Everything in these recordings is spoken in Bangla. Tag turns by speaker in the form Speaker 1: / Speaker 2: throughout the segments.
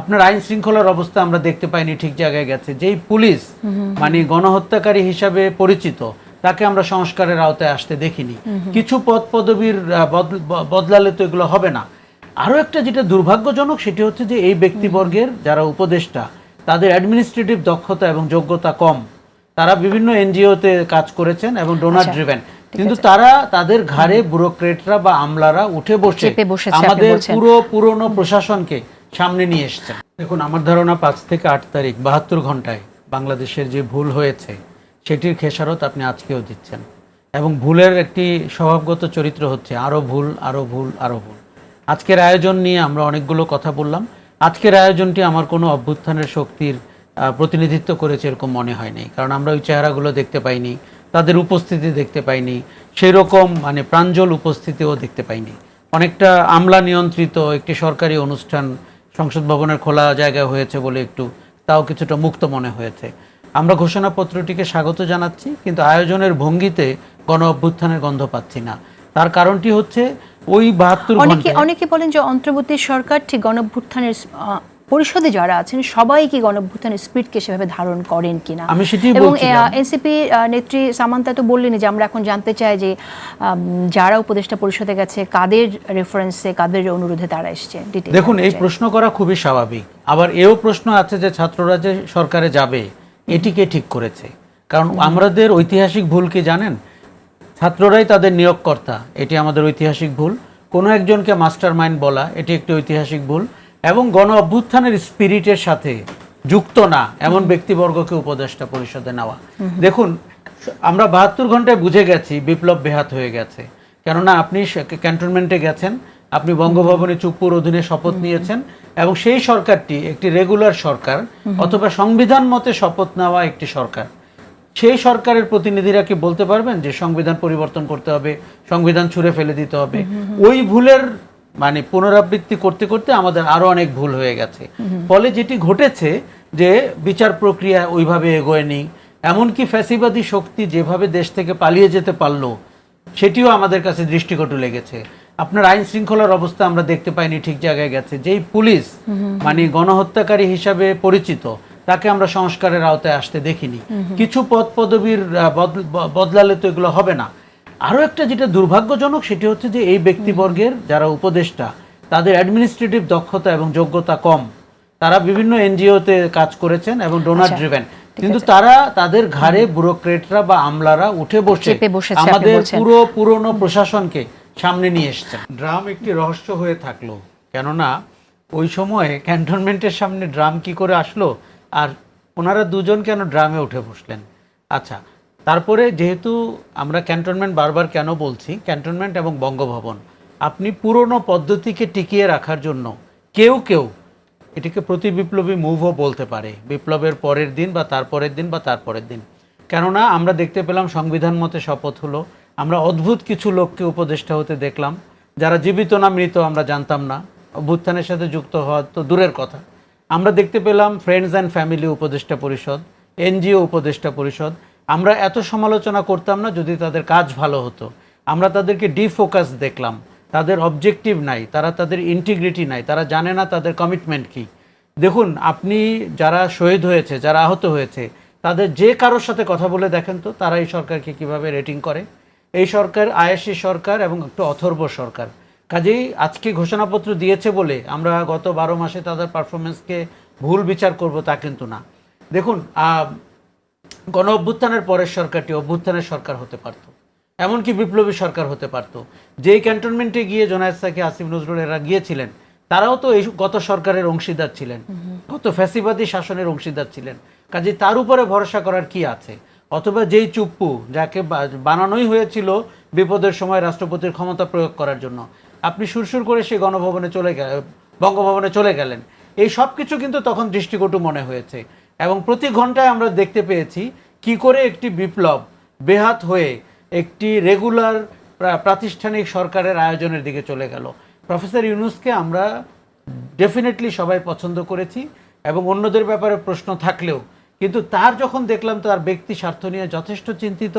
Speaker 1: আপনার আইন শৃঙ্খলার অবস্থা আমরা দেখতে পাইনি ঠিক জায়গায় গেছে। যেই পুলিশ মানে গণহত্যাকারী হিসাবে পরিচিত, তাকে আমরা সংস্কারের আওতায় আসতে দেখিনি। কিছু পদ পদবীর বদলালে তো এগুলো হবে না। আরও একটা যেটা দুর্ভাগ্যজনক সেটি হচ্ছে যে এই ব্যক্তিবর্গের যারা উপদেষ্টা, তাদের অ্যাডমিনিস্ট্রেটিভ দক্ষতা এবং যোগ্যতা কম। তারা বিভিন্ন এনজিওতে কাজ করেছেন এবং ডোনার ড্রিভেন, কিন্তু তারা তাদের ঘাড়ে ব্যুরোক্রেটরা বা আমলারা উঠে বসে আমাদের পুরনো প্রশাসনকে সামনে নিয়ে এসছেন। দেখুন, আমার ধারণা 5 থেকে 8 তারিখ 72 ঘন্টায় বাংলাদেশের যে ভুল হয়েছে সেটির খেসারত আপনি আজকেও দিচ্ছেন, এবং ভুলের একটি স্বভাবগত চরিত্র হচ্ছে আরও ভুল, আরও ভুল, আরও ভুল। আজকের আয়োজন নিয়ে আমরা অনেকগুলো কথা বললাম। আজকের আয়োজনটি আমার কোনো অভ্যুত্থানের শক্তির প্রতিনিধিত্ব করেছে এরকম মনে হয়নি, কারণ আমরা ওই চেহারাগুলো দেখতে পাইনি, তাদের উপস্থিতি দেখতে পাইনি, সেই রকম মানে প্রাঞ্জল উপস্থিতিও দেখতে পাইনি। অনেকটা আমলা নিয়ন্ত্রিত একটি সরকারি অনুষ্ঠান সংসদ ভবনের খোলা জায়গায় হয়েছে বলে একটু তাও কিছুটা মুক্ত মনে হয়েছে। আমরা ঘোষণাপত্রটিকে স্বাগত জানাচ্ছি, কিন্তু আয়োজনের ভঙ্গিতে গণ অভ্যুত্থানের গন্ধ পাচ্ছি না। তার কারণটি হচ্ছে ওই 72 ঘন্টায়
Speaker 2: অনেকে বলেন যে অন্তর্বর্তী সরকার ঠিক গণ অভ্যুত্থানের পরিষদে যারা আছেন সবাই কি গণ অভ্যুত্থানের স্পিরিটকে সেভাবে ধারণ করেন কিনা।
Speaker 1: আমি সেটাই
Speaker 2: এবং
Speaker 1: বলছিলাম।
Speaker 2: এনসিপি নেত্রী সামান্তা তো বললেন যে আমরা এখন জানতে চাই যে যারা উপদেষ্টা পরিষদে গেছে কাদের রেফারেন্সে, কাদের অনুরোধে তারা এসছে।
Speaker 1: দেখুন, এই প্রশ্ন করা খুবই স্বাভাবিক। আবার এও প্রশ্ন আছে যে ছাত্ররা যে সরকারে যাবে এটিকে ঠিক করেছে, কারণ আমাদের ঐতিহাসিক ভুল কি জানেন? ছাত্ররাই তাদের নিয়োগকর্তা, এটি আমাদের ঐতিহাসিক ভুল। কোনো একজনকে মাস্টার মাইন্ড বলা, এটি একটি ঐতিহাসিক ভুল। এবং গণ অভ্যুত্থানের স্পিরিটের সাথে যুক্ত না এমন ব্যক্তিবর্গকে উপদেষ্টা পরিষদে নেওয়া। দেখুন, আমরা 72 ঘন্টায় বুঝে গেছি বিপ্লব বেহাত হয়ে গেছে। কেননা আপনি ক্যান্টনমেন্টে গেছেন, আপনি বঙ্গভবনে চুপ্পুর অধীনে শপথ নিয়েছেন, এবং সেই সরকারটি একটি রেগুলার সরকার অথবা সংবিধান মতে শপথ নেওয়া একটি সরকার। সেই সরকারের প্রতিনিধিরা কি বলতে পারবেন যে সংবিধান পরিবর্তন করতে হবে, সংবিধান ছুঁড়ে ফেলে দিতে হবে? ওই ভুলের মানে পুনরাবৃত্তি করতে করতে আমাদের আরো অনেক ভুল হয়ে গেছে। ফলে যেটি ঘটেছে যে বিচার প্রক্রিয়া ওইভাবে এগোয়নি, এমনকি ফ্যাসিবাদী শক্তি যেভাবে দেশ থেকে পালিয়ে যেতে পারলো সেটিও আমাদের কাছে দৃষ্টিকটু লেগেছে। আপনার আইন শৃঙ্খলার অবস্থা আমরা দেখতে পাইনি ঠিক জায়গায় গেছে। যেই পুলিশ মানে গণহত্যাকারী হিসাবে পরিচিত, তাকে আমরা সংস্কারের আওতায় আসতে দেখিনি। কিছু পদ পদবীর বদলালে তো এগুলো হবে না। আরও একটা যেটা দুর্ভাগ্যজনক সেটি হচ্ছে যে এই ব্যক্তিবর্গের যারা উপদেষ্টা, তাদের অ্যাডমিনিস্ট্রেটিভ দক্ষতা এবং যোগ্যতা কম। তারা বিভিন্ন এনজিওতে কাজ করেছেন এবং ডোনার ড্রিভেন, কিন্তু তারা তাদের ঘাড়ে ব্যুরোক্রেটরা বা আমলারা উঠে বসে আমাদের পুরনো প্রশাসনকে সামনে নিয়ে এসছেন। ড্রাম একটি রহস্য হয়ে থাকলো, কেননা ওই সময়ে ক্যান্টনমেন্টের সামনে ড্রাম কি করে আসলো, আর ওনারা দুজন কেন ড্রামে উঠে বসলেন? আচ্ছা, তারপরে যেহেতু আমরা ক্যান্টনমেন্ট বারবার কেন বলছি, ক্যান্টনমেন্ট এবং বঙ্গভবন, আপনি পুরনো পদ্ধতিকে টিকিয়ে রাখার জন্য কেউ এটিকে প্রতি বিপ্লবী মুভও বলতে পারে, বিপ্লবের পরের দিন বা তারপরের দিন বা তারপরের দিন। কেননা আমরা দেখতে পেলাম সংবিধান মতে শপথ হলো, আমরা অদ্ভুত কিছু লোককে উপদেষ্টা হতে দেখলাম যারা জীবিত না মৃত আমরা জানতাম না, অভ্যুত্থানের সাথে যুক্ত হওয়া তো দূরের কথা। আমরা দেখতে পেলাম ফ্রেন্ডস অ্যান্ড ফ্যামিলি উপদেষ্টা পরিষদ, এনজিও উপদেষ্টা পরিষদ। আমরা এত সমালোচনা করতাম না যদি তাদের কাজ ভালো হতো। আমরা তাদেরকে ডিফোকাস দেখলাম, তাদের অবজেক্টিভ নাই, তাদের ইন্টিগ্রিটি নাই, তারা জানে না তাদের কমিটমেন্ট কি। দেখুন, আপনি যারা শহীদ হয়েছে, যারা আহত হয়েছে, তাদের যে কারোর সাথে কথা বলে দেখেন তো তারা এই সরকারকে কিভাবে রেটিং করে। এই সরকার আয়াসী সরকার এবং একটু অথর্ব সরকার। কাজেই আজকে ঘোষণাপত্র দিয়েছে বলে আমরা গত 12 মাসে তাদের পারফরমেন্সকে ভুল বিচার করব তা কিন্তু না। দেখুন, গণ অভ্যুত্থানের পরের সরকারটি অভ্যুত্থানের সরকার হতে পারত, এমনকি বিপ্লবী সরকার হতে পারত। যেই ক্যান্টনমেন্টে গিয়ে জোনায়েদ সাকি, আসিফ নজরুল এরা গিয়েছিলেন, তারাও তো এই গত সরকারের অংশীদার ছিলেন, গত ফ্যাসিবাদী শাসনের অংশীদার ছিলেন। কাজে তার উপরে ভরসা করার কি আছে? অথবা যেই চুপ্পু, যাকে বানানোই হয়েছিল বিপদের সময় রাষ্ট্রপতির ক্ষমতা প্রয়োগ করার জন্য, আপনি সুরসুর করে সেই বঙ্গভবনে চলে গেলেন। এই সব কিছু কিন্তু তখন দৃষ্টিকটু মনে হয়েছে, এবং প্রতি ঘন্টায় আমরা দেখতে পেয়েছি কি করে একটি বিপ্লব বেহাত হয়ে একটি রেগুলার প্রাতিষ্ঠানিক সরকারের আয়োজনের দিকে চলে গেল। প্রফেসর ইউনূসকে আমরা ডেফিনেটলি সবাই পছন্দ করেছি, এবং অন্যদের ব্যাপারে প্রশ্ন থাকলেও কিন্তু তার যখন দেখলাম তার ব্যক্তি স্বার্থ নিয়ে যথেষ্ট চিন্তিত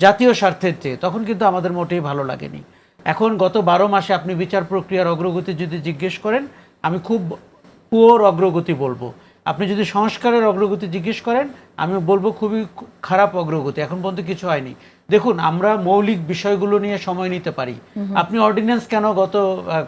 Speaker 1: জাতীয় স্বার্থের চেয়ে, তখন কিন্তু আমাদের মোটেই ভালো লাগেনি। এখন গত 12 মাসে আপনি বিচার প্রক্রিয়ার অগ্রগতি যদি জিজ্ঞেস করেন, আমি খুব পুয়োর অগ্রগতি বলবো। আপনি যদি সংস্কারের অগ্রগতি জিজ্ঞেস করেন, আমি বলবো খুবই খারাপ অগ্রগতি, এখন পর্যন্ত কিছু হয়নি। দেখুন, আমরা মৌলিক বিষয়গুলো নিয়ে সময় নিতে পারি। আপনি অর্ডিন্যান্স কেন গত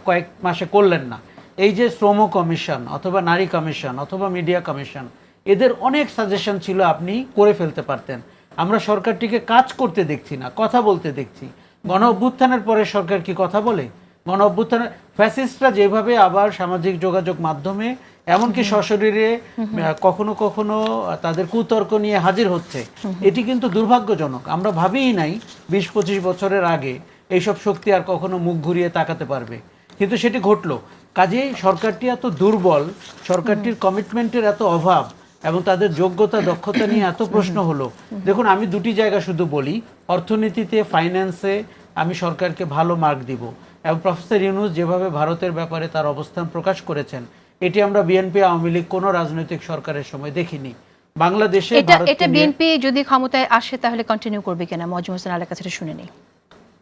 Speaker 1: কয়েক মাসে করলেন না? এই যে শ্রম কমিশন অথবা নারী কমিশন অথবা মিডিয়া কমিশন, এদের অনেক সাজেশন ছিল, আপনি করে ফেলতে পারতেন। আমরা সরকারটিকে কাজ করতে দেখছি না, কথা বলতে দেখছি। গণ অভ্যুত্থানের পরে সরকার কি কথা বলে? গণ অভ্যুত্থানের ফ্যাসিস্টরা যেভাবে আবার সামাজিক যোগাযোগ মাধ্যমে এমনকি সশরীরে কখনো কখনো তাদের কুতর্ক নিয়ে হাজির হচ্ছে, এটি কিন্তু দুর্ভাগ্যজনক। আমরা ভাবিই নাই 20-25 বছরের আগে এইসব শক্তি আর কখনো মুখ ঘুরিয়ে তাকাতে পারবে, কিন্তু সেটি ঘটলো। কাজেই সরকারটি এত দুর্বল, সরকারটির কমিটমেন্টের এত অভাব এবং তাদের যোগ্যতা দক্ষতা নিয়ে এত প্রশ্ন হলো। দেখুন, আমি দুটি জায়গা শুধু বলি, অর্থনীতিতে, ফাইন্যান্সে আমি সরকারকে ভালো মার্ক দিব, এবং প্রফেসর ইউনূস যেভাবে ভারতের ব্যাপারে তার অবস্থান প্রকাশ করেছেন, এটি আমরা বিএনপি আওয়ামী লীগ কোনো রাজনৈতিক সরকারের সময় দেখিনি। বাংলাদেশে
Speaker 2: এটা বিএনপি যদি ক্ষমতায় আসে তাহলে কন্টিনিউ করবে কিনা, মজমু হোসেন আলার কাছে শুনে নেই।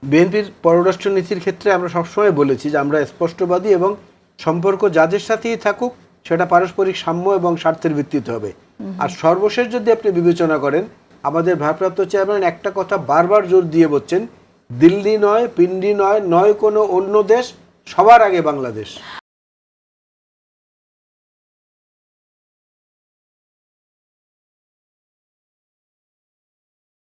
Speaker 3: বিএনপির পররাষ্ট্র নীতির ক্ষেত্রে আমরা সবসময় বলেছি যে আমরা স্পষ্টবাদী, এবং সম্পর্ক যাদের সাথেই থাকুক সেটা পারস্পরিক সাম্য এবং স্বার্থের ভিত্তিতে হবে। আর সর্বশেষ যদি আপনি বিবেচনা করেন, আমাদের ভারপ্রাপ্ত চেয়ারম্যান একটা কথা বারবার জোর দিয়ে বলছেন, দিল্লি নয়, পিন্ডি নয়, নয় কোনো অন্য দেশ, সবার আগে বাংলাদেশ।